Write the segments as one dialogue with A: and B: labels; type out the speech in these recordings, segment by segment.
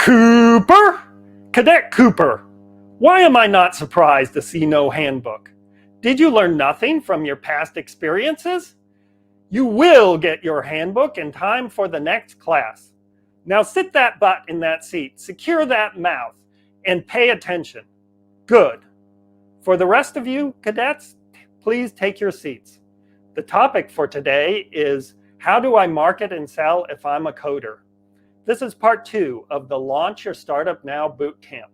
A: Cooper? Cadet Cooper, why am I not surprised to see no handbook? Did you learn nothing from your past experiences? You will get your handbook in time for the next class. Now sit that butt in that seat, secure that mouth, and pay attention. Good. For the rest of you, cadets, please take your seats. The topic for today is, how do I market and sell if I'm a coder? This is part 2 of the Launch Your Startup Now Bootcamp.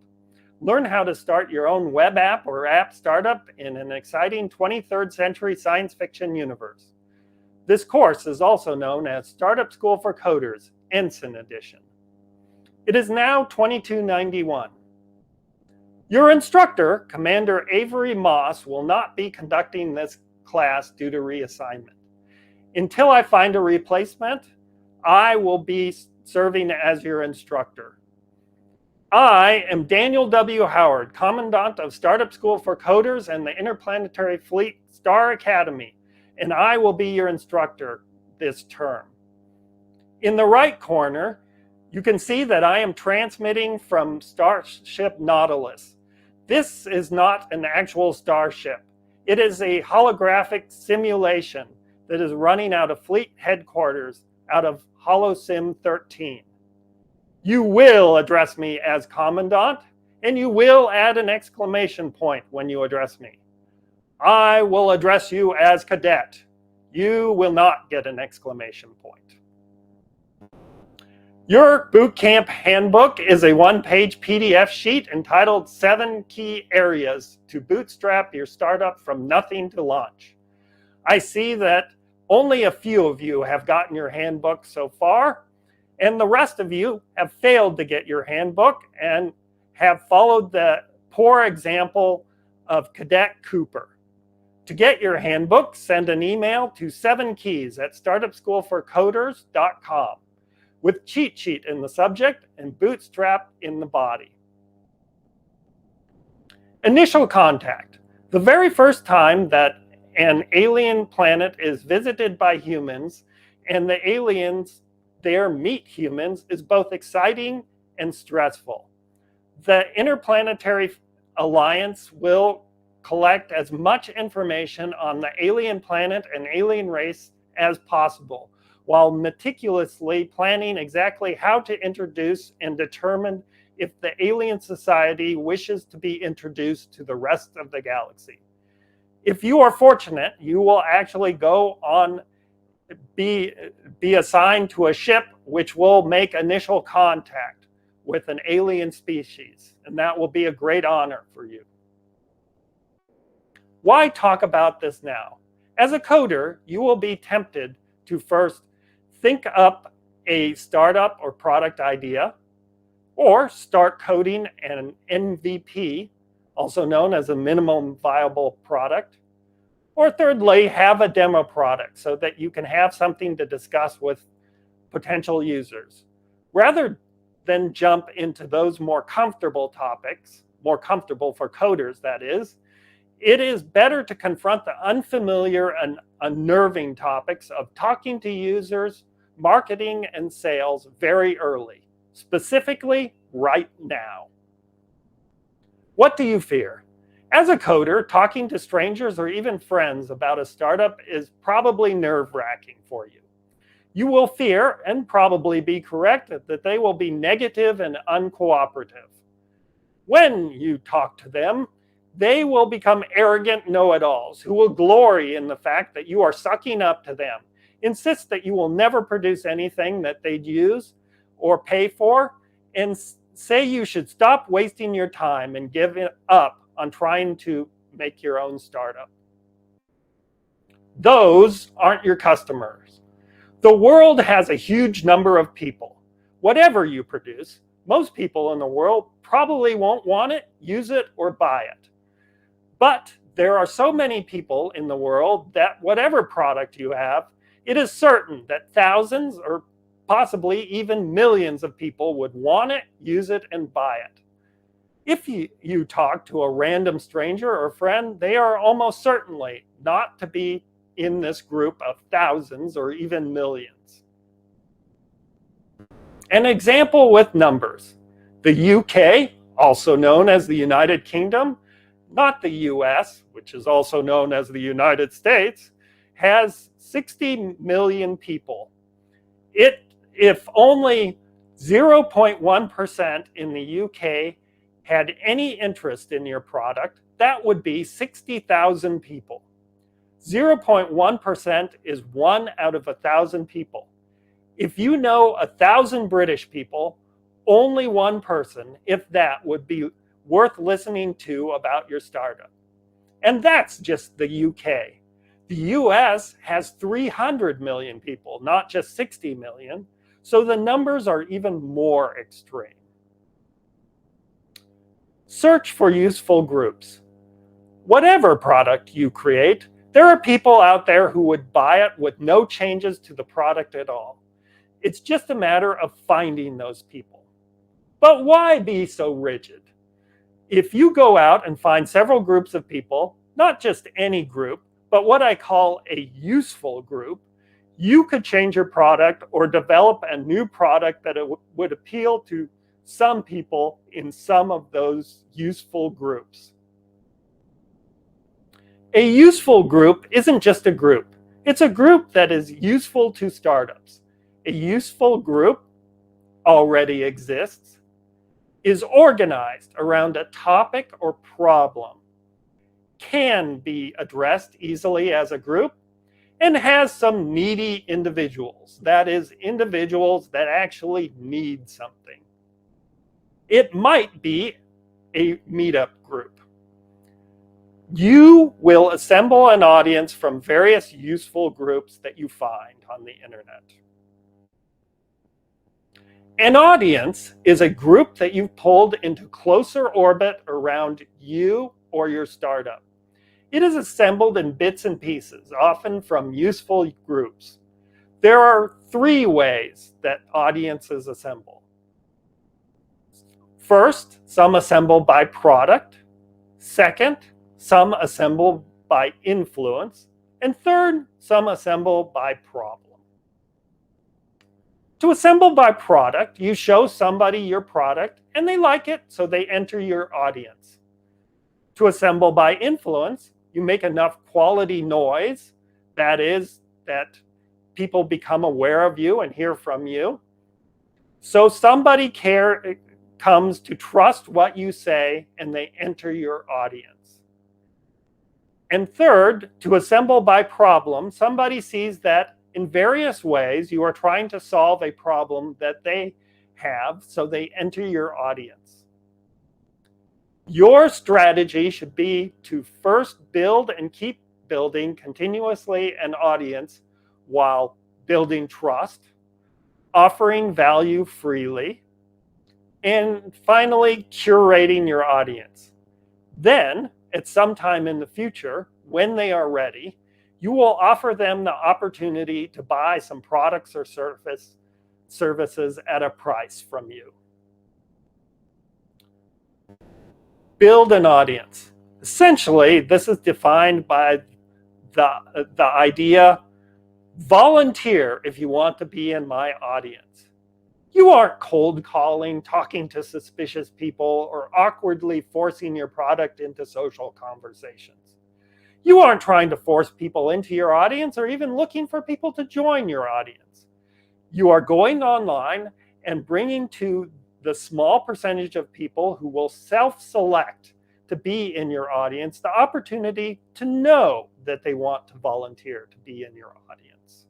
A: Learn how to start your own web app or app startup in an exciting 23rd century science fiction universe. This course is also known as Startup School for Coders, Ensign Edition. It is now $22.91. Your instructor, Commander Avery Moss, will not be conducting this class due to reassignment. Until I find a replacement, I will be serving as your instructor. I am Daniel W. Howard, Commandant of Startup School for Coders and the Interplanetary Fleet Star Academy, and I will be your instructor this term. In the right corner, you can see that I am transmitting from Starship Nautilus. This is not an actual starship. It is a holographic simulation that is running out of Fleet Headquarters out of HoloSim 13. You will address me as Commandant, and you will add an exclamation point when you address me. I will address you as Cadet. You will not get an exclamation point. Your bootcamp handbook is a one-page PDF sheet entitled 7 Key Areas to Bootstrap Your Startup from Nothing to Launch. I see that only a few of you have gotten your handbook so far, and the rest of you have failed to get your handbook and have followed the poor example of Cadet Cooper. To get your handbook, send an email to 7keys@startupschoolforcoders.com with cheat sheet in the subject and bootstrap in the body. Initial contact. The very first time that an alien planet is visited by humans and the aliens there meet humans is both exciting and stressful. The Interplanetary Alliance will collect as much information on the alien planet and alien race as possible, while meticulously planning exactly how to introduce and determine if the alien society wishes to be introduced to the rest of the galaxy. If you are fortunate, you will actually go on, be assigned to a ship which will make initial contact with an alien species, and that will be a great honor for you. Why talk about this now? As a coder, you will be tempted to first think up a startup or product idea, or start coding an MVP, also known as a minimum viable product, or thirdly, have a demo product so that you can have something to discuss with potential users. Rather than jump into those more comfortable topics, more comfortable for coders that is, it is better to confront the unfamiliar and unnerving topics of talking to users, marketing, and sales very early, specifically right now. What do you fear? As a coder, talking to strangers or even friends about a startup is probably nerve-wracking for you. You will fear, and probably be correct, that they will be negative and uncooperative. When you talk to them, they will become arrogant know-it-alls who will glory in the fact that you are sucking up to them, insist that you will never produce anything that they'd use or pay for, and say you should stop wasting your time and give it up on trying to make your own startup. Those aren't your customers. The world has a huge number of people. Whatever you produce, most people in the world probably won't want it, use it, or buy it. But there are so many people in the world that whatever product you have, it is certain that thousands or possibly even millions of people would want it, use it, and buy it. If you talk to a random stranger or friend, they are almost certainly not to be in this group of thousands or even millions. An example with numbers. The UK, also known as the United Kingdom, not the US, which is also known as the United States, has 60 million people. If only 0.1% in the UK had any interest in your product, that would be 60,000 people. 0.1% is 1 out of 1,000 people. If you know 1,000 British people, only one person, if that, would be worth listening to about your startup. And that's just the UK. The US has 300 million people, not just 60 million. So the numbers are even more extreme. Search for useful groups. Whatever product you create, there are people out there who would buy it with no changes to the product at all. It's just a matter of finding those people. But why be so rigid? If you go out and find several groups of people, not just any group, but what I call a useful group, you could change your product or develop a new product that would appeal to some people in some of those useful groups. A useful group isn't just a group. It's a group that is useful to startups. A useful group already exists, is organized around a topic or problem, can be addressed easily as a group, and has some needy individuals. That is, individuals that actually need something. It might be a meetup group. You will assemble an audience from various useful groups that you find on the internet. An audience is a group that you've pulled into closer orbit around you or your startup. It is assembled in bits and pieces, often from useful groups. There are 3 ways that audiences assemble. First, some assemble by product. Second, some assemble by influence. And third, some assemble by problem. To assemble by product, you show somebody your product and they like it, so they enter your audience. To assemble by influence, you make enough quality noise, that is, that people become aware of you and hear from you. So somebody comes to trust what you say and they enter your audience. And third, to assemble by problem, somebody sees that in various ways you are trying to solve a problem that they have, so they enter your audience. Your strategy should be to first build and keep building continuously an audience while building trust, offering value freely, and finally curating your audience. Then, at some time in the future, when they are ready, you will offer them the opportunity to buy some products or services at a price from you. Build an audience. Essentially, this is defined by the idea, volunteer if you want to be in my audience. You aren't cold calling, talking to suspicious people, or awkwardly forcing your product into social conversations. You aren't trying to force people into your audience or even looking for people to join your audience. You are going online and bringing to the small percentage of people who will self-select to be in your audience the opportunity to know that they want to volunteer to be in your audience.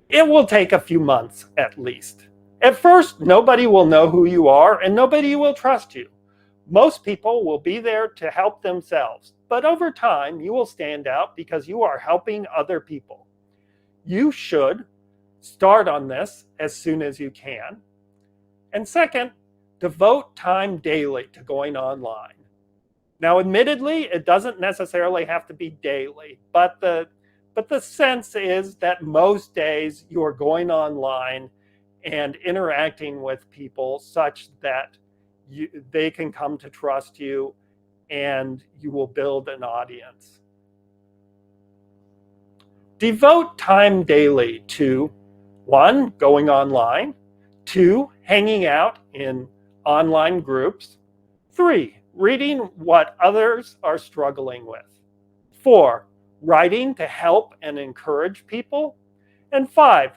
A: It will take a few months at least. At first, nobody will know who you are and nobody will trust you. Most people will be there to help themselves, but over time you will stand out because you are helping other people. You should start on this as soon as you can. And second, devote time daily to going online. Now, admittedly, it doesn't necessarily have to be daily, but the sense is that most days you are going online and interacting with people such that they can come to trust you and you will build an audience. Devote time daily to 1, going online, 2, hanging out in online groups. 3, reading what others are struggling with. 4, writing to help and encourage people. And 5,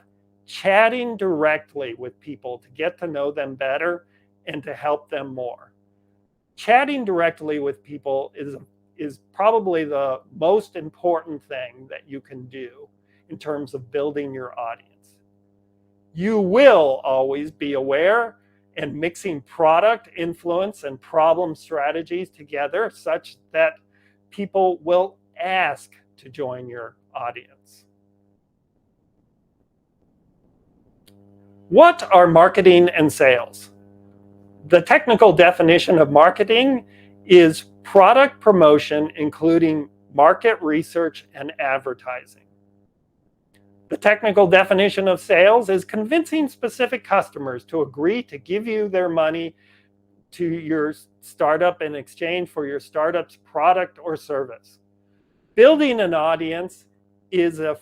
A: chatting directly with people to get to know them better and to help them more. Chatting directly with people is probably the most important thing that you can do in terms of building your audience. You will always be aware and mixing product, influence, and problem strategies together such that people will ask to join your audience. What are marketing and sales? The technical definition of marketing is product promotion, including market research and advertising. The technical definition of sales is convincing specific customers to agree to give you their money to your startup in exchange for your startup's product or service. Building an audience is an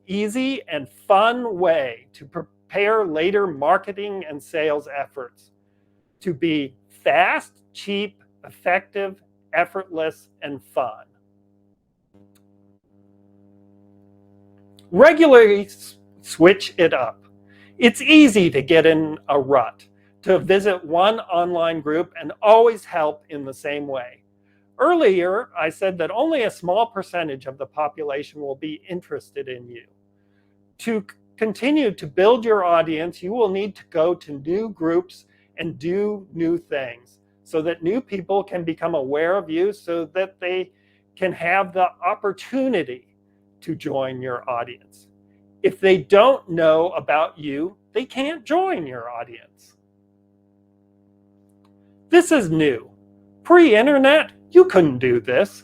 A: easy and fun way to prepare later marketing and sales efforts to be fast, cheap, effective, effortless, and fun. Regularly switch it up. It's easy to get in a rut, to visit one online group and always help in the same way. Earlier, I said that only a small percentage of the population will be interested in you. To continue to build your audience, you will need to go to new groups and do new things so that new people can become aware of you so that they can have the opportunity to join your audience. If they don't know about you, they can't join your audience. This is new. Pre-internet, you couldn't do this.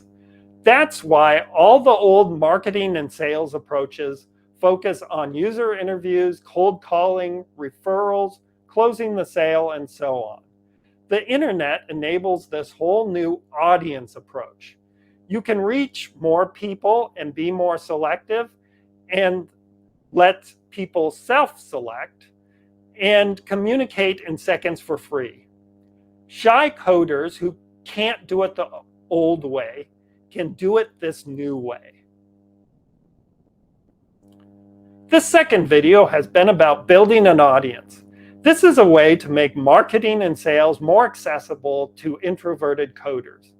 A: That's why all the old marketing and sales approaches focus on user interviews, cold calling, referrals, closing the sale, and so on. The internet enables this whole new audience approach. You can reach more people and be more selective and let people self-select and communicate in seconds for free. Shy coders who can't do it the old way can do it this new way. This second video has been about building an audience. This is a way to make marketing and sales more accessible to introverted coders.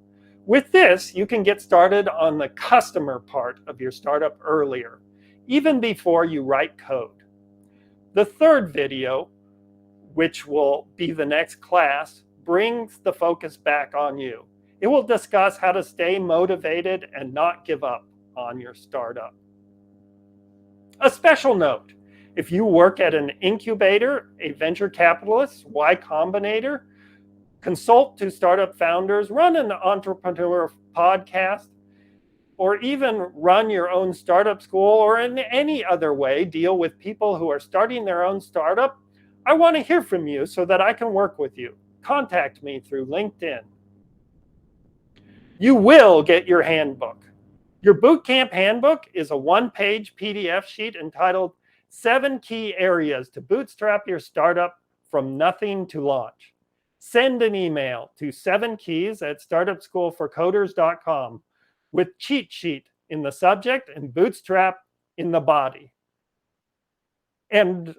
A: With this, you can get started on the customer part of your startup earlier, even before you write code. The third video, which will be the next class, brings the focus back on you. It will discuss how to stay motivated and not give up on your startup. A special note, if you work at an incubator, a venture capitalist, Y Combinator, consult to startup founders, run an entrepreneur podcast, or even run your own startup school, or in any other way deal with people who are starting their own startup, I want to hear from you so that I can work with you. Contact me through LinkedIn. You will get your handbook. Your bootcamp handbook is a one-page PDF sheet entitled 7 Key Areas to Bootstrap Your Startup from Nothing to Launch. Send an email to 7keys@startupschoolforcoders.com with cheat sheet in the subject and bootstrap in the body. And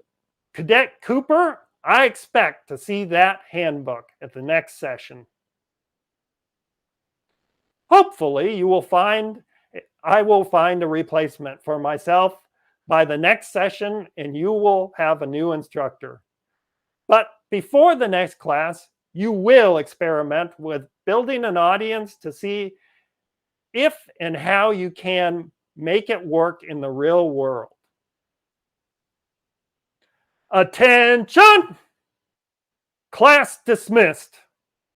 A: Cadet Cooper, I expect to see that handbook at the next session. Hopefully, I will find a replacement for myself by the next session, and you will have a new instructor. But before the next class, you will experiment with building an audience to see if and how you can make it work in the real world. Attention! Class dismissed.